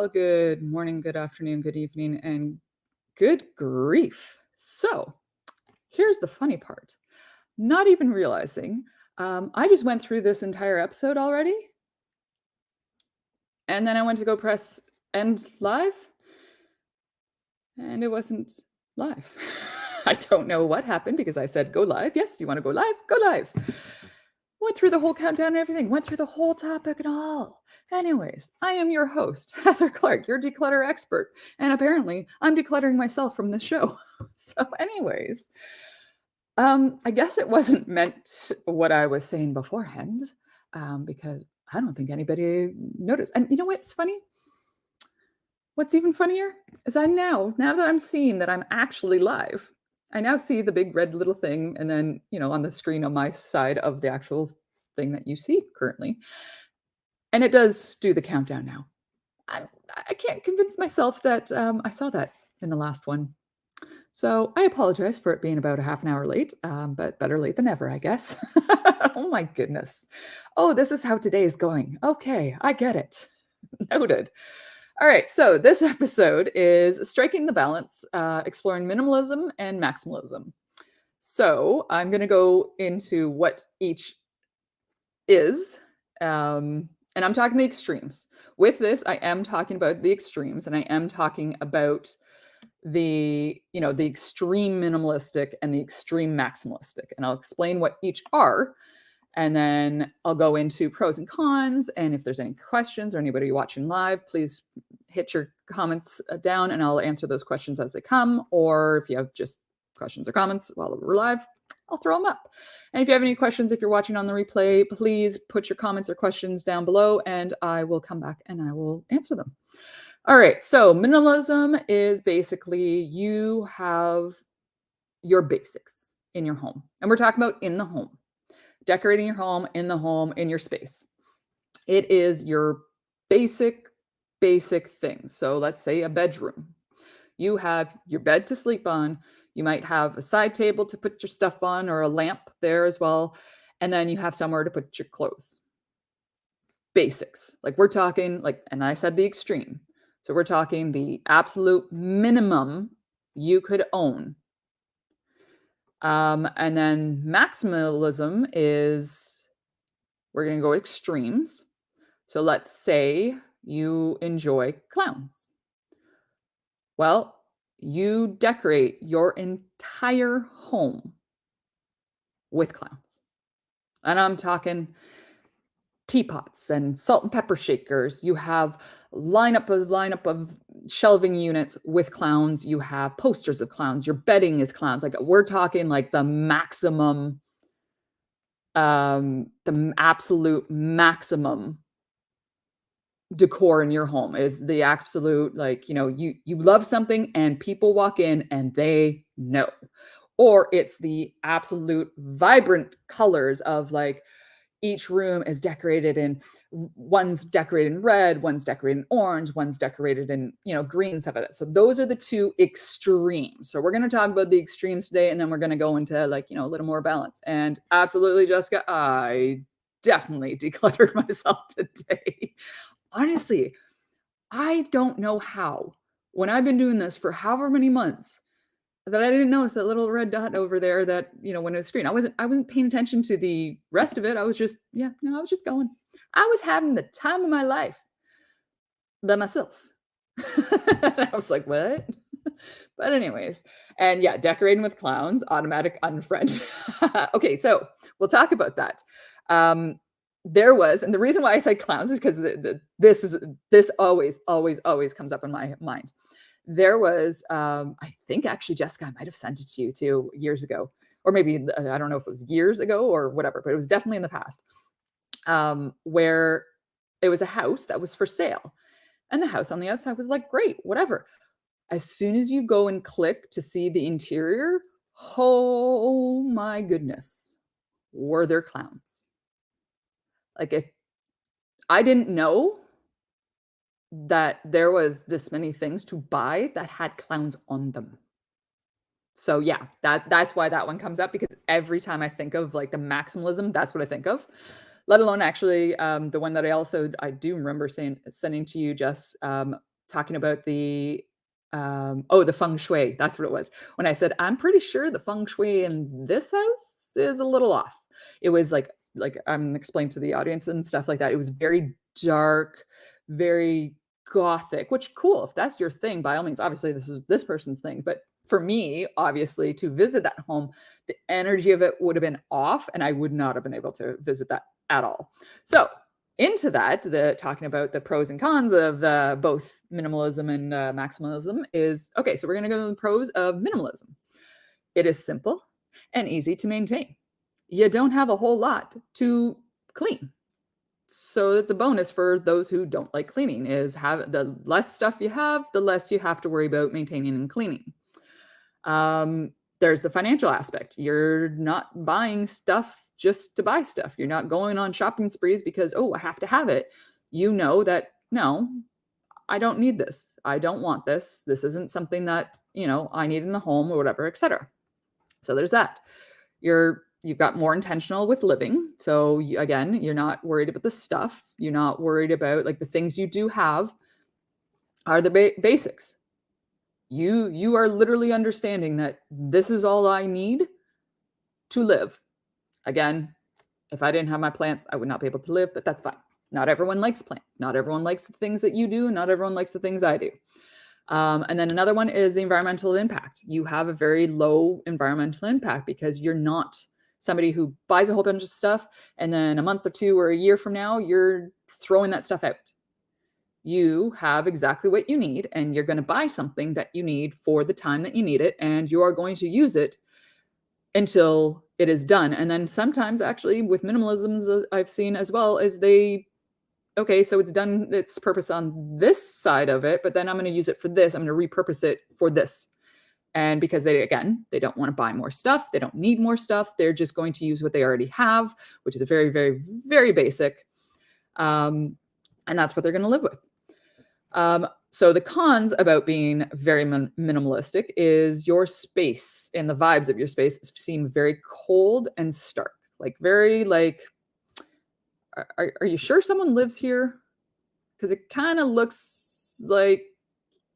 Well, good morning, good afternoon, good evening, and good grief. So, here's the funny part. Not even realizing, I just went through this entire episode already, and then I went to go press end live, and it wasn't live. I don't know what happened because I said go live. Yes, you want to go live? Go live. Went through the whole countdown and everything, went through the whole topic and all. Anyways, I am your host, Heather Clark, your declutter expert. And apparently, I'm decluttering myself from this show. So, anyways, I guess it wasn't meant what I was saying beforehand, because I don't think anybody noticed. And you know what's funny? What's even funnier is now that I'm seeing that I'm actually live, I now see the big red little thing and then, on the screen on my side of the actual thing that you see currently. And it does do the countdown now. I can't convince myself that I saw that in the last one. So I apologize for it being about a half an hour late, but better late than never, I guess. Oh my goodness. Oh, this is how today is going. Okay, I get it. Noted. All right, so this episode is Striking the Balance, exploring minimalism and maximalism. So I'm going to go into what each is, and I'm talking the extremes. With this, I am talking about the extremes, and I am talking about the extreme minimalistic and the extreme maximalistic, and I'll explain what each are. And then I'll go into pros and cons. And if there's any questions or anybody watching live, please hit your comments down and I'll answer those questions as they come. Or if you have just questions or comments while we're live, I'll throw them up. And if you have any questions, if you're watching on the replay, please put your comments or questions down below and I will come back and I will answer them. All right. So minimalism is basically you have your basics in your home. And we're talking about in the home. Decorating your home, in your space. It is your basic things. So let's say a bedroom. You have your bed to sleep on. You might have a side table to put your stuff on or a lamp there as well. And then you have somewhere to put your clothes. Basics. Like we're talking and I said the extreme. So we're talking the absolute minimum you could own. And then maximalism is, we're going to go extremes. So let's say you enjoy clowns. Well, you decorate your entire home with clowns. And I'm talking teapots and salt and pepper shakers. You have lineup of shelving units with clowns. You have posters of clowns. Your bedding is clowns. Like we're talking like the maximum, the absolute maximum decor in your home is the absolute, you love something and people walk in and they know. Or it's the absolute vibrant colors of each room is decorated in, one's decorated in red, one's decorated in orange, one's decorated in, green, stuff like that. So those are the two extremes. So we're going to talk about the extremes today, and then we're going to go into a little more balance. And absolutely, Jessica, I definitely decluttered myself today. Honestly, I don't know how, when I've been doing this for however many months, that I didn't notice that little red dot over there that, when it was green. I wasn't paying attention to the rest of it. I was just, I was just going. I was having the time of my life by myself. I was like, what? But anyways, and yeah, decorating with clowns, automatic unfriend. Okay, so we'll talk about that. There was, and the reason why I say clowns is because this always comes up in my mind. There was, I think actually, Jessica, I might have sent it to you too years ago, or maybe, I don't know if it was years ago or whatever, but it was definitely in the past, where it was a house that was for sale. And the house on the outside was like, great, whatever. As soon as you go and click to see the interior, oh my goodness, were there clowns? Like if I didn't know that there was this many things to buy that had clowns on them. So yeah, that's why that one comes up, because every time I think of the maximalism, that's what I think of. Let alone actually the one that I do remember sending to you, Jess, talking about the the feng shui. That's what it was. When I said, I'm pretty sure the feng shui in this house is a little off. It was like I'm explaining to the audience and stuff like that. It was very dark, very gothic, which cool. If that's your thing, by all means, obviously this is this person's thing. But for me, obviously, to visit that home, the energy of it would have been off, and I would not have been able to visit that at all. So into that, the talking about the pros and cons of both minimalism and maximalism is okay. So we're going to go to the pros of minimalism. It is simple and easy to maintain. You don't have a whole lot to clean. So it's a bonus for those who don't like cleaning, is have the less stuff you have, the less you have to worry about maintaining and cleaning. There's the financial aspect. You're not buying stuff just to buy stuff. You're not going on shopping sprees because, oh, I have to have it. You know that, no, I don't need this. I don't want this. This isn't something that, I need in the home or whatever, etc. So there's that. You've got more intentional with living. So again, you're not worried about the stuff. You're not worried about, like, the things you do have are the basics. You are literally understanding that this is all I need to live. Again, if I didn't have my plants, I would not be able to live, but that's fine. Not everyone likes plants. Not everyone likes the things that you do. Not everyone likes the things I do. And then another one is the environmental impact. You have a very low environmental impact because you're not somebody who buys a whole bunch of stuff and then a month or two or a year from now, you're throwing that stuff out. You have exactly what you need, and you're going to buy something that you need for the time that you need it, and you are going to use it until it is done. And then sometimes, actually, with minimalisms, I've seen as well, is okay, so it's done its purpose on this side of it, but then I'm going to use it for this. I'm going to repurpose it for this. And because they don't want to buy more stuff. They don't need more stuff. They're just going to use what they already have, which is a very, very, very basic. And that's what they're going to live with. So the cons about being very minimalistic is your space and the vibes of your space seem very cold and stark, like very like, are you sure someone lives here? Because it kind of looks like,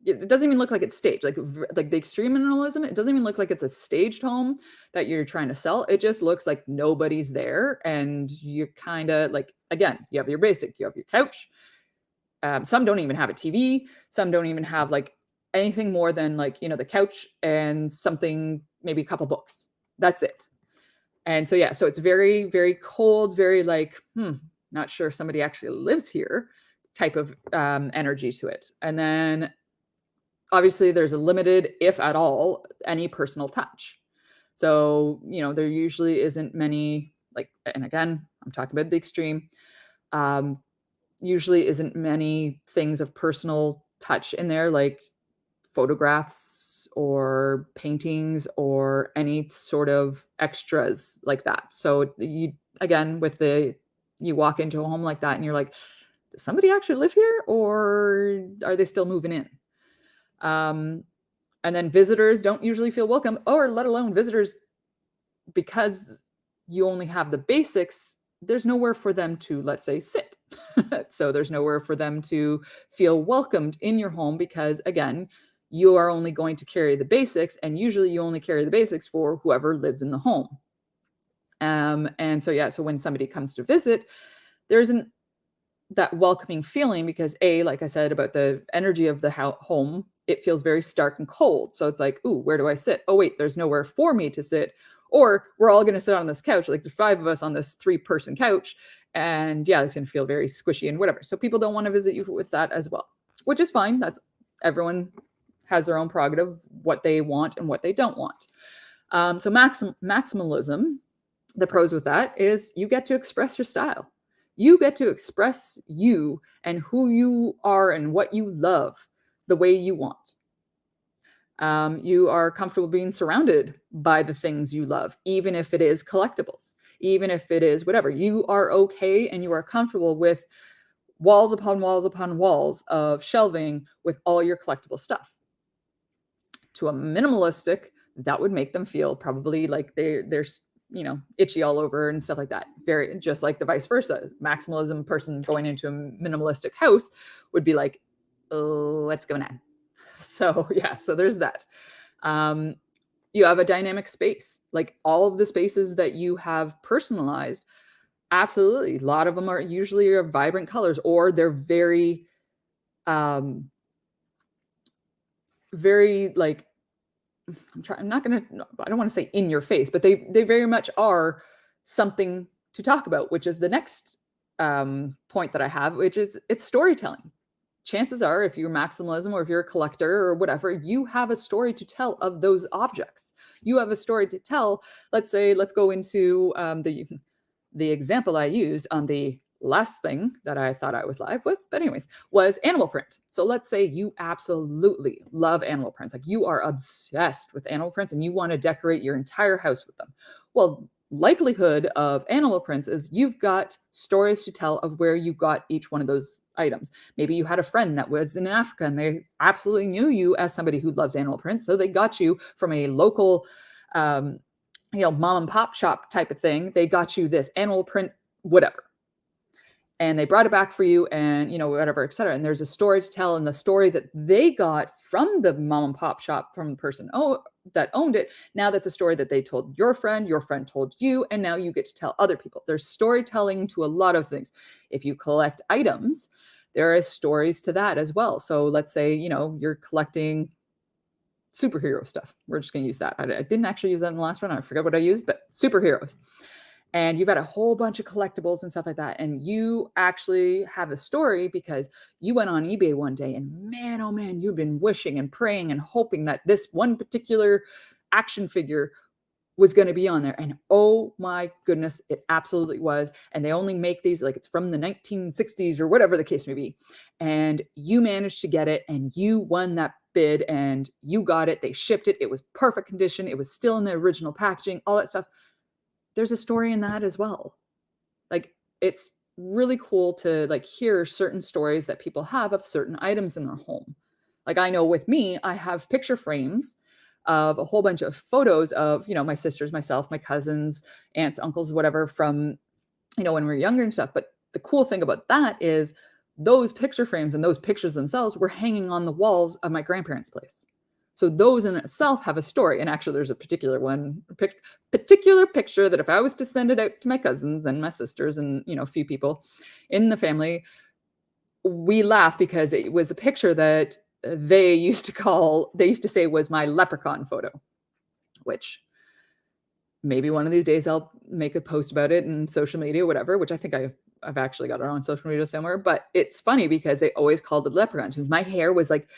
it doesn't even look like it's staged. Like the extreme minimalism, it doesn't even look like it's a staged home that you're trying to sell. It just looks like nobody's there. And you're kind of like, again, you have your basic, you have your couch. Some don't even have a TV. Some don't even have like anything more than like, the couch and something, maybe a couple books. That's it. And so, yeah, so it's very, very cold, very like, not sure if somebody actually lives here type of energy to it. And then obviously there's a limited, if at all, any personal touch. So, there usually isn't many, like, and again, I'm talking about the extreme, usually isn't many things of personal touch in there, like photographs or paintings or any sort of extras like that. So you walk into a home like that and you're like, does somebody actually live here or are they still moving in? And then visitors don't usually feel welcome, or let alone visitors, because you only have the basics. There's nowhere for them to, let's say, sit. So there's nowhere for them to feel welcomed in your home because, again, you are only going to carry the basics, and usually you only carry the basics for whoever lives in the home. And so, yeah, so when somebody comes to visit, there isn't that welcoming feeling because, like I said, about the energy of the home, it feels very stark and cold. So it's like, ooh, where do I sit? Oh, wait, there's nowhere for me to sit. Or we're all going to sit on this couch. Like there's 5 of us on this 3-person couch. And yeah, it's going to feel very squishy and whatever. So people don't want to visit you with that as well, which is fine. Everyone has their own prerogative, what they want and what they don't want. So maximalism, the pros with that is you get to express your style. You get to express you and who you are and what you love the way you want. You are comfortable being surrounded by the things you love, even if it is collectibles, even if it is whatever. You are okay and you are comfortable with walls upon walls upon walls of shelving with all your collectible stuff. To a minimalistic, that would make them feel probably like they're itchy all over and stuff like that. Very just like the vice versa. Maximalism person going into a minimalistic house would be like, oh, what's going on? So yeah, so there's that. Um, you have a dynamic space, like all of the spaces that you have personalized. Absolutely, a lot of them are usually are vibrant colors, or they're um, very like I'm not gonna I don't want to say in your face, but they very much are something to talk about, which is the next point that I have, which is it's storytelling. Chances are, if you're maximalism or if you're a collector or whatever, you have a story to tell of those objects. You have a story to tell. Let's say, let's go into the example I used on the last thing that I thought I was live with, but anyways, was animal print. So let's say you absolutely love animal prints, like you are obsessed with animal prints and you want to decorate your entire house with them. Well, likelihood of animal prints is you've got stories to tell of where you got each one of those items. Maybe you had a friend that was in Africa and they absolutely knew you as somebody who loves animal prints, so they got you from a local mom and pop shop type of thing. They got you this animal print, whatever. And they brought it back for you and, whatever, et cetera. And there's a story to tell. And the story that they got from the mom and pop shop, from the person that owned it, now that's a story that they told your friend told you, and now you get to tell other people. There's storytelling to a lot of things. If you collect items, there is stories to that as well. So let's say, you're collecting superhero stuff. We're just going to use that. I didn't actually use that in the last one. I forget what I used, but superheroes. And you've got a whole bunch of collectibles and stuff like that. And you actually have a story because you went on eBay one day and man, oh man, you've been wishing and praying and hoping that this one particular action figure was going to be on there. And oh my goodness, it absolutely was. And they only make these, like it's from the 1960s or whatever the case may be. And you managed to get it and you won that bid and you got it. They shipped it. It was perfect condition. It was still in the original packaging, all that stuff. There's a story in that as well. Like it's really cool to like hear certain stories that people have of certain items in their home. Like I know with me, I have picture frames of a whole bunch of photos of, my sisters, myself, my cousins, aunts, uncles, whatever from, when we were younger and stuff. But the cool thing about that is those picture frames and those pictures themselves were hanging on the walls of my grandparents' place. So those in itself have a story. And actually there's a particular picture that if I was to send it out to my cousins and my sisters and, a few people in the family, we laugh because it was a picture that they used to say was my leprechaun photo, which maybe one of these days I'll make a post about it in social media, whatever, which I think I've actually got it on social media somewhere, but it's funny because they always called it leprechaun. My hair was like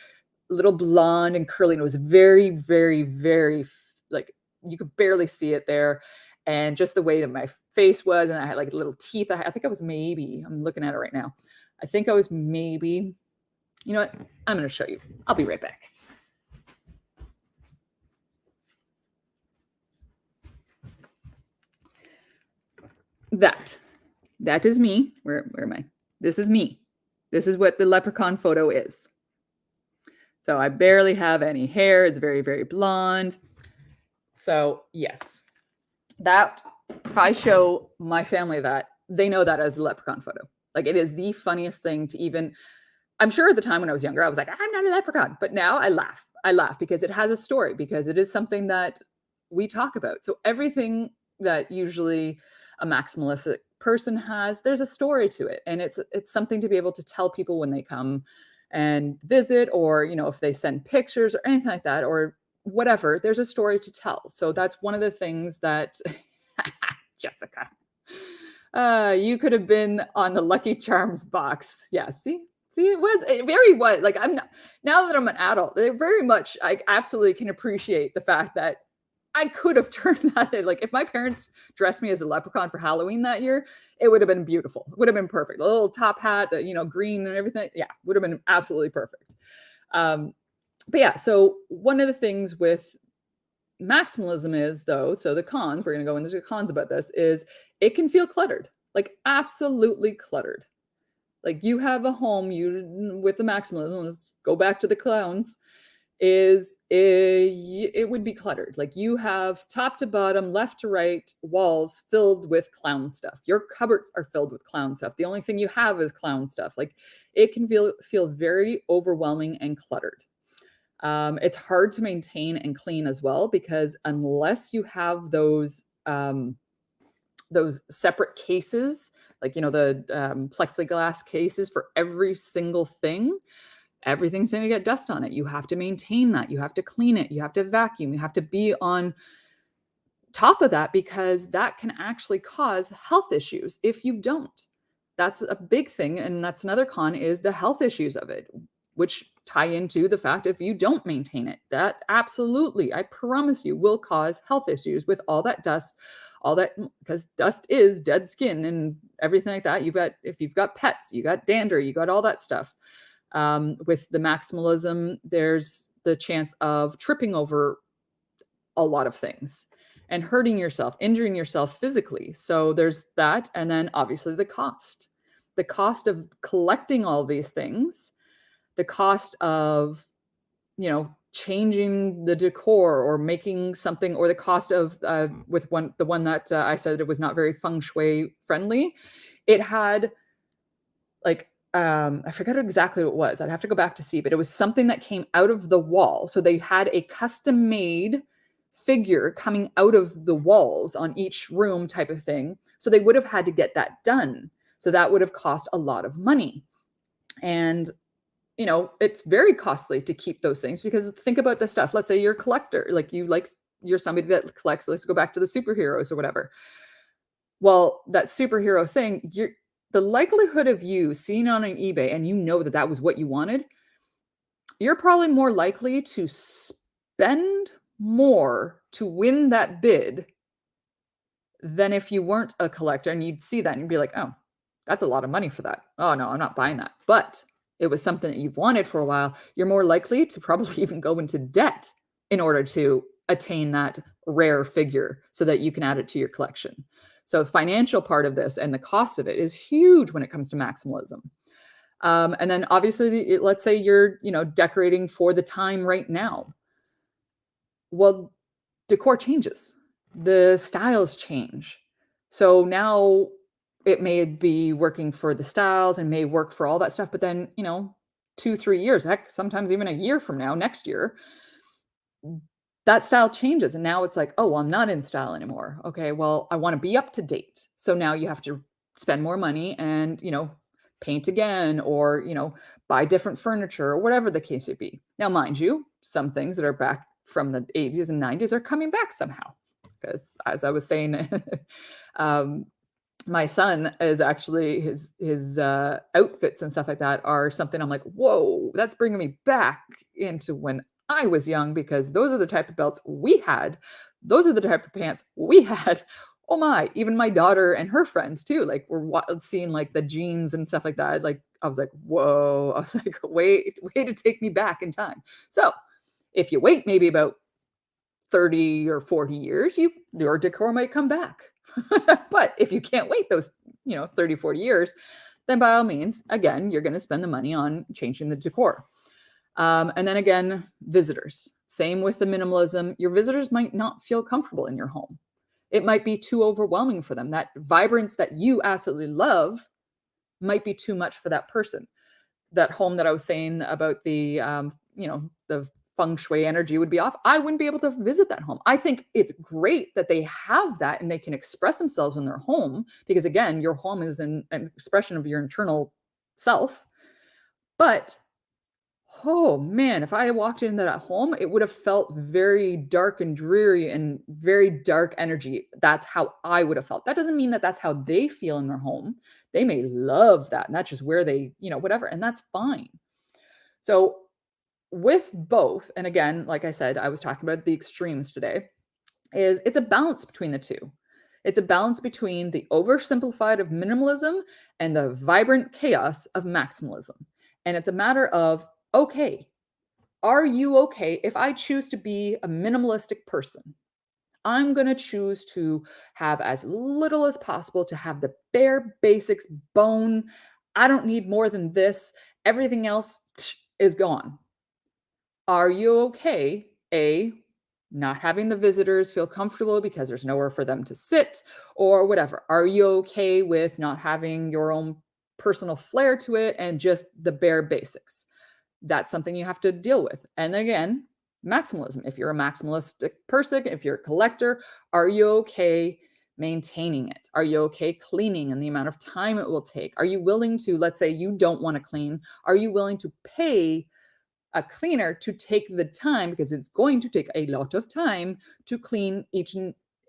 little blonde and curly, and it was very, very, very like you could barely see it there. And just the way that my face was, and I had like little teeth. I think I was I'm looking at it right now. I think I was maybe, you know what? I'm going to show you. I'll be right back. That is me. Where am I? This is me. This is what the leprechaun photo is. So I barely have any hair. It's very, very blonde. So yes, that if I show my family that, they know that as the leprechaun photo. Like it is the funniest thing to even, I'm sure at the time when I was younger, I was like, I'm not a leprechaun. But now I laugh. I laugh because it has a story, because it is something that we talk about. So everything that usually a maximalistic person has, there's a story to it. And it's something to be able to tell people when they come and visit, or, if they send pictures or anything like that, or whatever, there's a story to tell. So that's one of the things that Jessica, you could have been on the Lucky Charms box. Yeah, see, it very was like, I'm not, now that I'm an adult, very much, I absolutely can appreciate the fact that I could have turned that in. Like if my parents dressed me as a leprechaun for Halloween that year, it would have been beautiful. It would have been perfect. The little top hat, the, green and everything. Yeah, would have been absolutely perfect. But yeah, so one of the things with maximalism is, though, so the cons, we're going to go into the cons about this, is it can feel cluttered, like absolutely cluttered. Like you have a home, with the maximalism, let's go back to the clowns. it would be cluttered. Like you have top to bottom, left to right walls filled with clown stuff. Your cupboards are filled with clown stuff. The only thing you have is clown stuff. Like it can feel very overwhelming and cluttered. It's hard to maintain and clean as well because unless you have those separate cases, like the plexiglass cases for every single thing, everything's going to get dust on it. You have to maintain that. You have to clean it. You have to vacuum. You have to be on top of that because that can actually cause health issues if you don't. That's a big thing. And that's another con is the health issues of it, which tie into the fact if you don't maintain it, that absolutely, I promise you, will cause health issues with all that dust, all that, because dust is dead skin and everything like that. If you've got pets, you got dander, you got all that stuff. With the maximalism, there's the chance of tripping over a lot of things and hurting yourself, injuring yourself physically. So there's that. And then obviously the cost of collecting all these things, the cost of, changing the decor or making something, or the cost of, the one that I said it was not very feng shui friendly. It had like, I forget exactly what it was. I'd have to go back to see, but it was something that came out of the wall. So they had a custom made figure coming out of the walls on each room type of thing. So they would have had to get that done. So that would have cost a lot of money. And, it's very costly to keep those things because think about the stuff. Let's say you're a collector, you're somebody that collects, let's go back to the superheroes or whatever. Well, that superhero thing, the likelihood of you seeing on an eBay and that was what you wanted, you're probably more likely to spend more to win that bid than if you weren't a collector and you'd see that and you'd be like, oh, that's a lot of money for that. Oh, no, I'm not buying that. But it was something that you've wanted for a while. You're more likely to probably even go into debt in order to attain that rare figure so that you can add it to your collection. So financial part of this and the cost of it is huge when it comes to maximalism. And then obviously, let's say you're, decorating for the time right now. Well, decor changes. The styles change. So now it may be working for the styles and may work for all that stuff. But then, 2-3 years, heck, sometimes even a year from now, next year, that style changes. And now it's like, oh, well, I'm not in style anymore. Okay, well, I want to be up to date. So now you have to spend more money and, paint again or, buy different furniture or whatever the case would be. Now, mind you, some things that are back from the 80s and 90s are coming back somehow. Because as I was saying, my son is actually his outfits and stuff like that are something I'm like, whoa, that's bringing me back into when I was young because those are the type of belts we had. Those are the type of pants we had. Oh my, even my daughter and her friends too. Like we're seeing like the jeans and stuff like that. Like I was like, whoa. I was like, way to take me back in time. So if you wait maybe about 30 or 40 years, your decor might come back. But if you can't wait those, 30, 40 years, then by all means, again, you're going to spend the money on changing the decor. And then again, visitors. Same with the minimalism. Your visitors might not feel comfortable in your home. It might be too overwhelming for them. That vibrance that you absolutely love might be too much for that person. That home that I was saying about the feng shui energy would be off. I wouldn't be able to visit that home. I think it's great that they have that and they can express themselves in their home because again, your home is an expression of your internal self. But oh man, if I walked into that home, it would have felt very dark and dreary and very dark energy. That's how I would have felt. That doesn't mean that that's how they feel in their home. They may love that and that's just where they, whatever, and that's fine. So with both, and again, like I said, I was talking about the extremes today, it's a balance between the two. It's a balance between the oversimplified of minimalism and the vibrant chaos of maximalism. And it's a matter of, okay, are you okay if I choose to be a minimalistic person? I'm going to choose to have as little as possible, to have the bare basics, bone. I don't need more than this. Everything else is gone. Are you okay, A, not having the visitors feel comfortable because there's nowhere for them to sit or whatever? Are you okay with not having your own personal flair to it and just the bare basics? That's something you have to deal with. And again, maximalism. If you're a maximalistic person, if you're a collector, are you okay maintaining it? Are you okay cleaning and the amount of time it will take? Are you willing to, let's say you don't want to clean, are you willing to pay a cleaner to take the time, because it's going to take a lot of time to clean each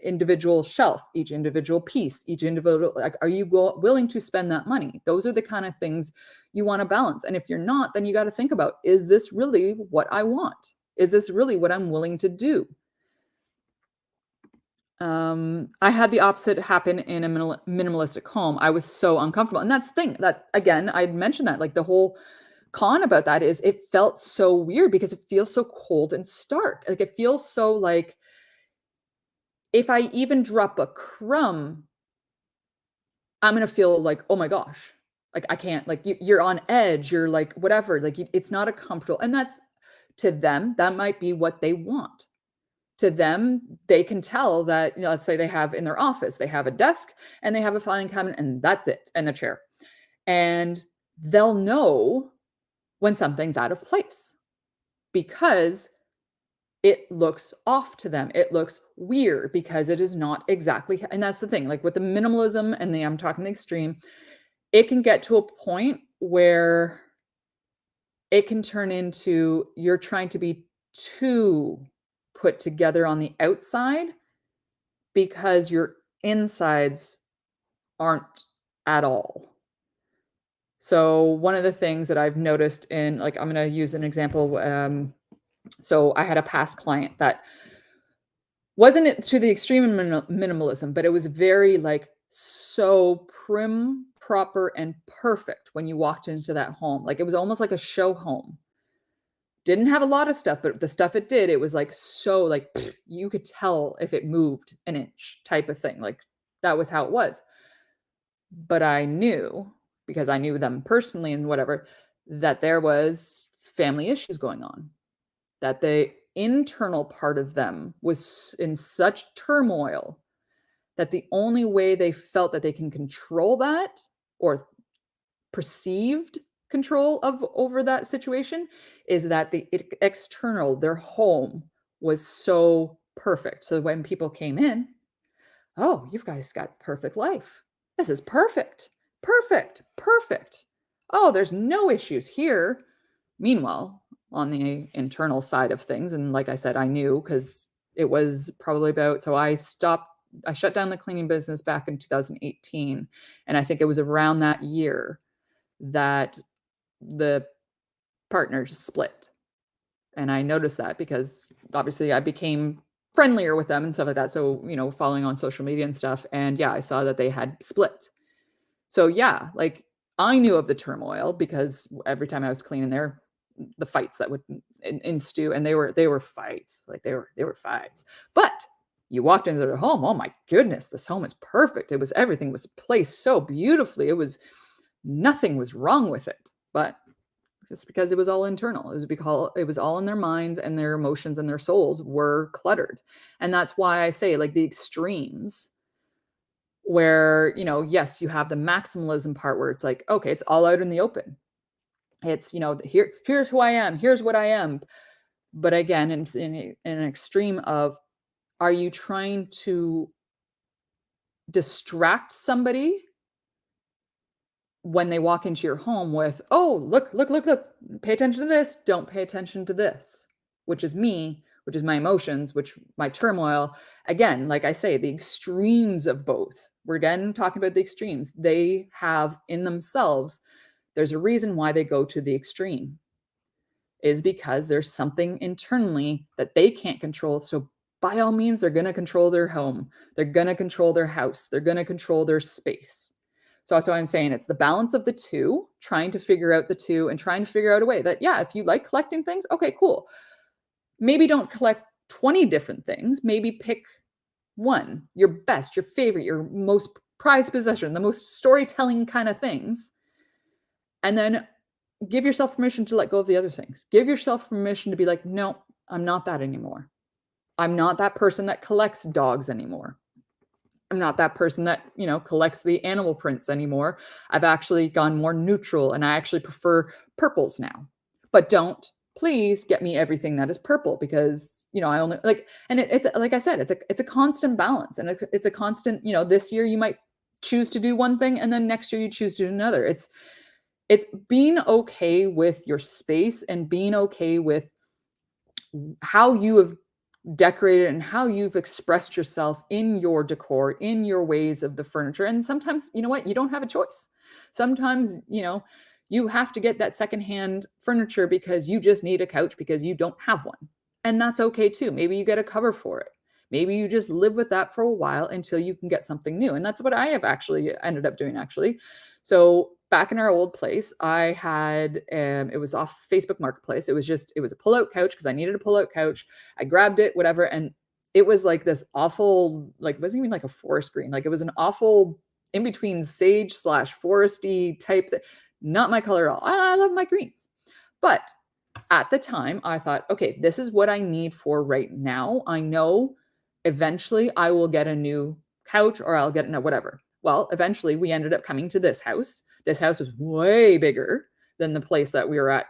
individual shelf, each individual piece, each individual, like, are you willing to spend that money? Those are the kind of things you want to balance. And if you're not, then you got to think about, is this really what I want? Is this really what I'm willing to do? I had the opposite happen in a minimalistic home. I was so uncomfortable. And that's the thing that, again, I'd mentioned that, like, the whole con about that is it felt so weird because it feels so cold and stark. Like, it feels so like if I even drop a crumb, I'm gonna feel like, oh my gosh, like I can't, like you're on edge, you're like whatever, like it's not a comfortable, and that's, to them, that might be what they want. To them, they can tell that, let's say they have in their office, they have a desk and they have a filing cabinet and that's it, and a chair. And they'll know when something's out of place because it looks off to them. It looks weird because it is not exactly, and that's the thing, like with the minimalism and I'm talking the extreme, it can get to a point where it can turn into you're trying to be too put together on the outside because your insides aren't at all. So one of the things that I've noticed in, like, I'm going to use an example. So I had a past client that wasn't it to the extreme in minimalism, but it was very like so prim, proper, and perfect when you walked into that home. Like, it was almost like a show home. Didn't have a lot of stuff, but the stuff it did, it was like so like you could tell if it moved an inch type of thing. Like, that was how it was. But I knew, because I knew them personally and whatever, that there was family issues going on, that the internal part of them was in such turmoil that the only way they felt that they can control that, or perceived control of over that situation, is that the external, their home, was so perfect. So when people came in, oh, you guys got perfect life. This is perfect. Perfect. Perfect. Oh, there's no issues here. Meanwhile, on the internal side of things, and like I said, I knew because it was probably about, so I shut down the cleaning business back in 2018. And I think it was around that year that the partners split. And I noticed that because obviously I became friendlier with them and stuff like that. So, following on social media and stuff. And yeah, I saw that they had split. So yeah, like I knew of the turmoil because every time I was cleaning there, the fights that would ensue, and they were fights, like they were fights. But you walked into their home, oh my goodness, this home is perfect. Everything was placed so beautifully. Nothing was wrong with it. But just because it was all internal. It was because it was all in their minds, and their emotions and their souls were cluttered. And that's why I say, like, the extremes where, yes, you have the maximalism part where it's like, okay, it's all out in the open. It's, here's who I am, here's what I am. But again, in an extreme of, are you trying to distract somebody when they walk into your home with, oh, look, look, look, look, pay attention to this, don't pay attention to this, which is me, which is my emotions, which my turmoil. Again, like I say, the extremes of both. We're again talking about the extremes. They have in themselves, there's a reason why they go to the extreme, is because there's something internally that they can't control. So by all means, they're going to control their home. They're going to control their house. They're going to control their space. So that's why I'm saying it's the balance of the two, trying to figure out the two and trying to figure out a way that, yeah, if you like collecting things, okay, cool. Maybe don't collect 20 different things. Maybe pick one, your best, your favorite, your most prized possession, the most storytelling kind of things. And then give yourself permission to let go of the other things. Give yourself permission to be like, no, I'm not that anymore. I'm not that person that collects dogs anymore. I'm not that person that, collects the animal prints anymore. I've actually gone more neutral and I actually prefer purples now. But don't please get me everything that is purple because, I only like, and it's like I said, it's a constant balance and it's a constant, this year you might choose to do one thing and then next year you choose to do another. It's being okay with your space and being okay with how you have decorated and how you've expressed yourself in your decor, in your ways of the furniture. And sometimes, you know what, you don't have a choice. Sometimes, you have to get that secondhand furniture because you just need a couch because you don't have one. And that's okay too. Maybe you get a cover for it. Maybe you just live with that for a while until you can get something new. And that's what I have actually ended up doing actually. So back in our old place, I had, it was off Facebook Marketplace. It was a pull-out couch because I needed a pull-out couch. I grabbed it, whatever. And it was like this awful, like, it wasn't even like a forest green. Like it was an awful in between sage / foresty type. Not my color at all. I love my greens. But at the time I thought, okay, this is what I need for right now. I know eventually I will get a new couch or I'll get whatever. Well, eventually we ended up coming to this house. This house was way bigger than the place that we were at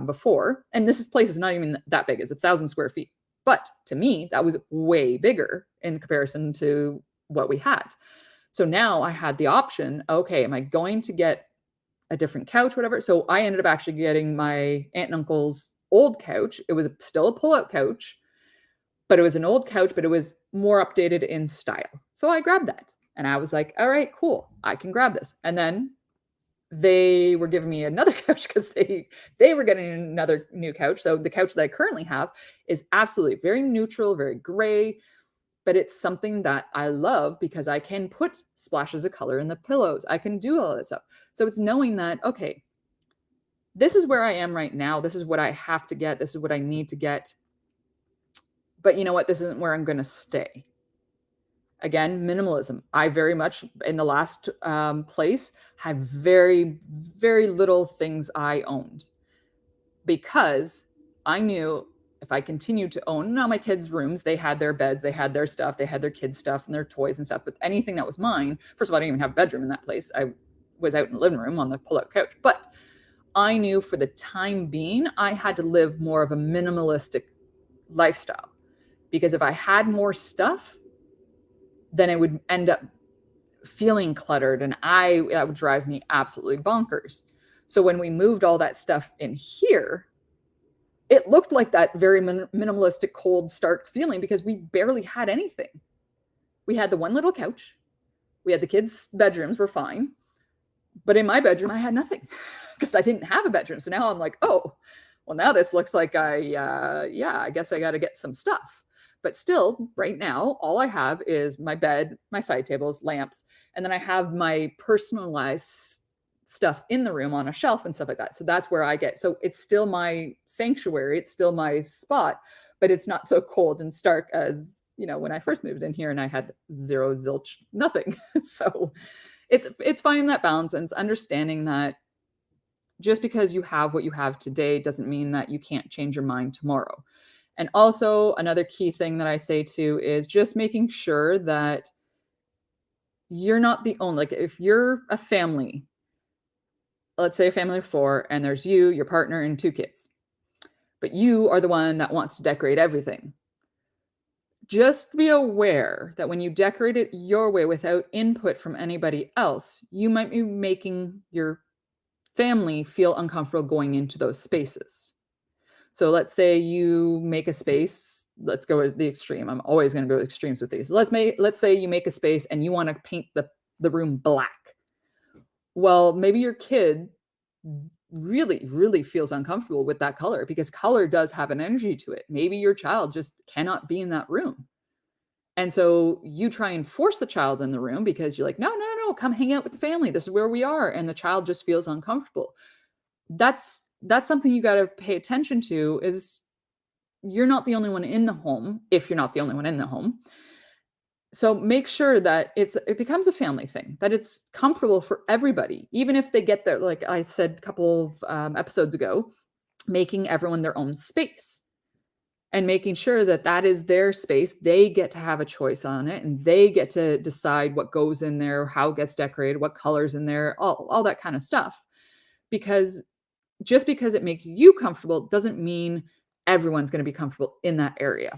before. And this place is not even that big. It's 1,000 square feet. But to me, that was way bigger in comparison to what we had. So now I had the option, okay, am I going to get a different couch, whatever? So I ended up actually getting my aunt and uncle's old couch. It was still a pull-out couch, but it was an old couch, but it was more updated in style. So I grabbed that. And I was like, all right, cool. I can grab this. And then they were giving me another couch because they were getting another new couch. So the couch that I currently have is absolutely very neutral, very gray, but it's something that I love because I can put splashes of color in the pillows. I can do all this stuff. So it's knowing that, okay, this is where I am right now. This is what I have to get. This is what I need to get. But you know what? This isn't where I'm going to stay. Again, minimalism. I very much, in the last place, had very, very little things I owned because I knew if I continued to own, now my kids' rooms, they had their beds, they had their stuff, they had their kids' stuff and their toys and stuff, but anything that was mine, first of all, I didn't even have a bedroom in that place. I was out in the living room on the pull-out couch, but I knew for the time being, I had to live more of a minimalistic lifestyle because if I had more stuff, then it would end up feeling cluttered and that would drive me absolutely bonkers. So when we moved all that stuff in here, it looked like that very minimalistic, cold, stark feeling because we barely had anything. We had the one little couch. We had the kids' bedrooms were fine. But in my bedroom, I had nothing because I didn't have a bedroom. So now I'm like, oh, well, now this looks like I guess I got to get some stuff. But still, right now, all I have is my bed, my side tables, lamps, and then I have my personalized stuff in the room on a shelf and stuff like that. So that's where I get. So it's still my sanctuary. It's still my spot, but it's not so cold and stark as, when I first moved in here and I had zero, zilch, nothing. So it's finding that balance and it's understanding that just because you have what you have today doesn't mean that you can't change your mind tomorrow. And also another key thing that I say too is just making sure that you're not the only, like if you're a family, let's say a family of 4, and there's you, your partner, and 2 kids, but you are the one that wants to decorate everything. Just be aware that when you decorate it your way without input from anybody else, you might be making your family feel uncomfortable going into those spaces. So let's say you make a space. Let's go to the extreme. I'm always going to go to extremes with these. Let's say you make a space and you want to paint the room black. Well, maybe your kid really, really feels uncomfortable with that color because color does have an energy to it. Maybe your child just cannot be in that room. And so you try and force the child in the room because you're like, no, come hang out with the family. This is where we are. And the child just feels uncomfortable. That's something you got to pay attention to is you're not the only one in the home, if you're not the only one in the home. So make sure that it becomes a family thing, that it's comfortable for everybody, even if they get there, like I said a couple of episodes ago, making everyone their own space and making sure that that is their space. They get to have a choice on it and they get to decide what goes in there, how it gets decorated, what colors in there, all that kind of stuff. Because just because it makes you comfortable doesn't mean everyone's going to be comfortable in that area.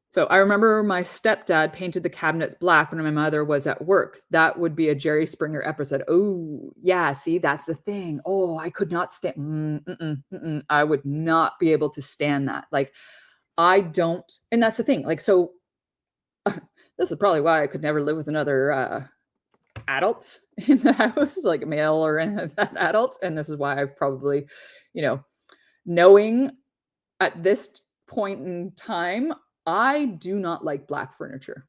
So I remember my stepdad painted the cabinets black when my mother was at work. That would be a Jerry Springer episode. Oh, yeah, see, that's the thing. Oh, I could not stand, I would not be able to stand that. Like, I don't, and that's the thing. Like, so this is probably why I could never live with another adult in the house, like a male or an adult. And this is why I've probably, knowing at this point in time, I do not like black furniture.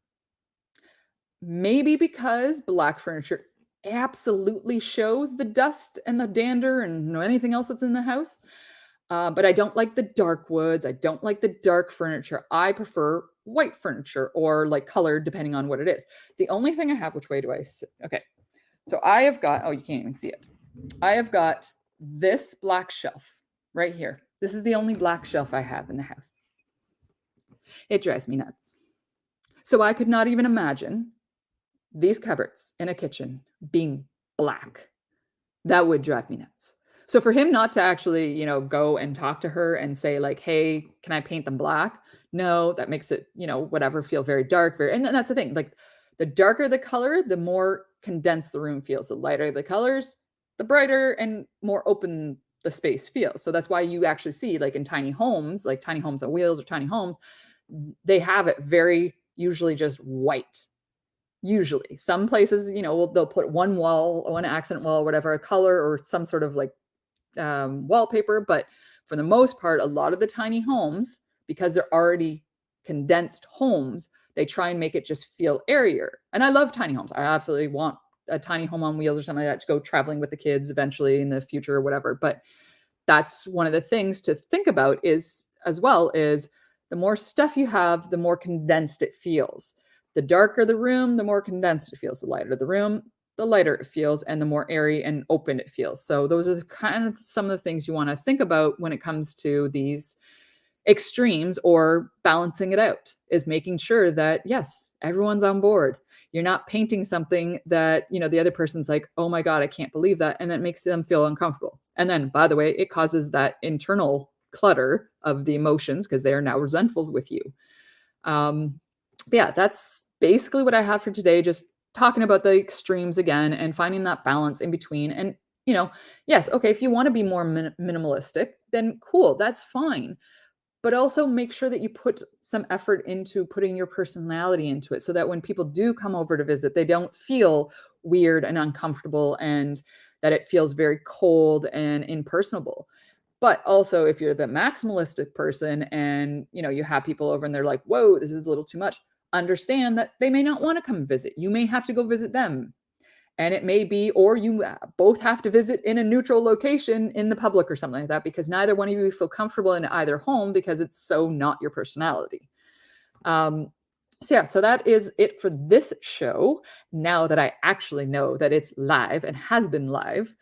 Maybe because black furniture absolutely shows the dust and the dander and anything else that's in the house. But I don't like the dark woods. I don't like the dark furniture. I prefer white furniture or like colored, depending on what it is. The only thing I have, which way do I sit? Okay. So I have got, oh, you can't even see it. I have got this black shelf right here. This is the only black shelf I have in the house. It drives me nuts. So I could not even imagine these cupboards in a kitchen being black. That would drive me nuts. So for him not to actually, go and talk to her and say like, hey, can I paint them black? No, that makes it, whatever, feel very dark. And that's the thing. Like, the darker the color, the more condensed the room feels. The lighter the colors, the brighter and more open the space feels. So that's why you actually see, like, in tiny homes, like tiny homes on wheels or tiny homes, they have it very usually just white. Usually some places, they'll put one wall, one accent wall, whatever, a color or some sort of like wallpaper. But for the most part, a lot of the tiny homes, because they're already condensed homes, they try and make it just feel airier. And I love tiny homes. I absolutely want a tiny home on wheels or something like that to go traveling with the kids eventually in the future or whatever. But that's one of the things to think about is the more stuff you have, the more condensed it feels. The darker the room, the more condensed it feels. The lighter the room, the lighter it feels, and the more airy and open it feels. So those are kind of some of the things you want to think about when it comes to these extremes or balancing it out, is making sure that, yes, everyone's on board. You're not painting something that, the other person's like, oh my God, I can't believe that. And that makes them feel uncomfortable. And then, by the way, it causes that internal clutter of the emotions because they are now resentful with you. Yeah, that's basically what I have for today. Just talking about the extremes again and finding that balance in between. And, yes, okay, if you want to be more minimalistic, then cool, that's fine. But also make sure that you put some effort into putting your personality into it so that when people do come over to visit, they don't feel weird and uncomfortable and that it feels very cold and impersonable. But also, if you're the maximalistic person and, you have people over and they're like, whoa, this is a little too much, understand that they may not want to come visit. You may have to go visit them. And it may be, or you both have to visit in a neutral location in the public or something like that, because neither one of you feel comfortable in either home because it's so not your personality. So that is it for this show. Now that I actually know that it's live and has been live,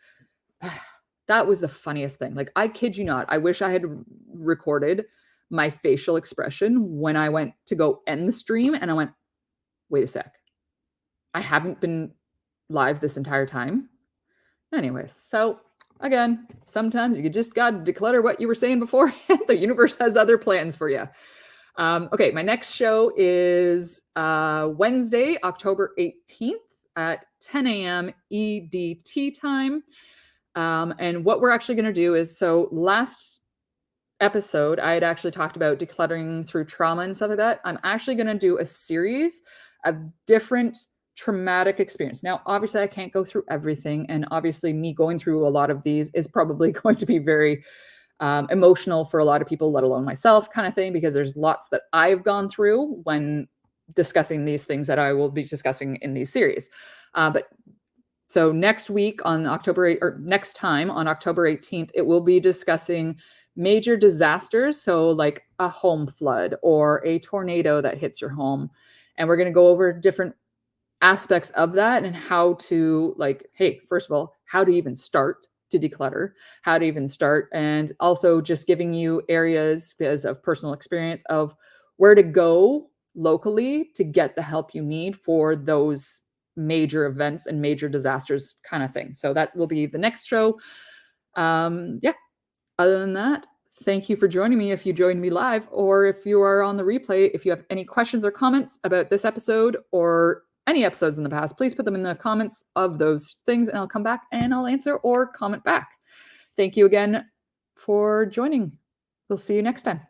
that was the funniest thing. Like, I kid you not, I wish I had recorded my facial expression when I went to go end the stream and I went, wait a sec, I haven't been live this entire time. Anyways, so again, sometimes you just got to declutter what you were saying before. The universe has other plans for you. Okay, my next show is Wednesday, October 18th at 10 a.m. EDT time. And what we're actually going to do is, so last episode, I had actually talked about decluttering through trauma and stuff like that. I'm actually going to do a series of different traumatic experience. Now, obviously, I can't go through everything. And obviously, me going through a lot of these is probably going to be very emotional for a lot of people, let alone myself, kind of thing, because there's lots that I've gone through when discussing these things that I will be discussing in these series. But so next week on next time on October 18th, it will be discussing major disasters, so like a home flood or a tornado that hits your home. And we're going to go over different aspects of that and how to, like, hey, first of all, how to even start to declutter, how to even start, and also just giving you areas, because of personal experience, of where to go locally to get the help you need for those major events and major disasters kind of thing. So that will be the next show. Yeah, other than that, thank you for joining me if you joined me live, or if you are on the replay. If you have any questions or comments about this episode or any episodes in the past, please put them in the comments of those things and I'll come back and I'll answer or comment back. Thank you again for joining. We'll see you next time.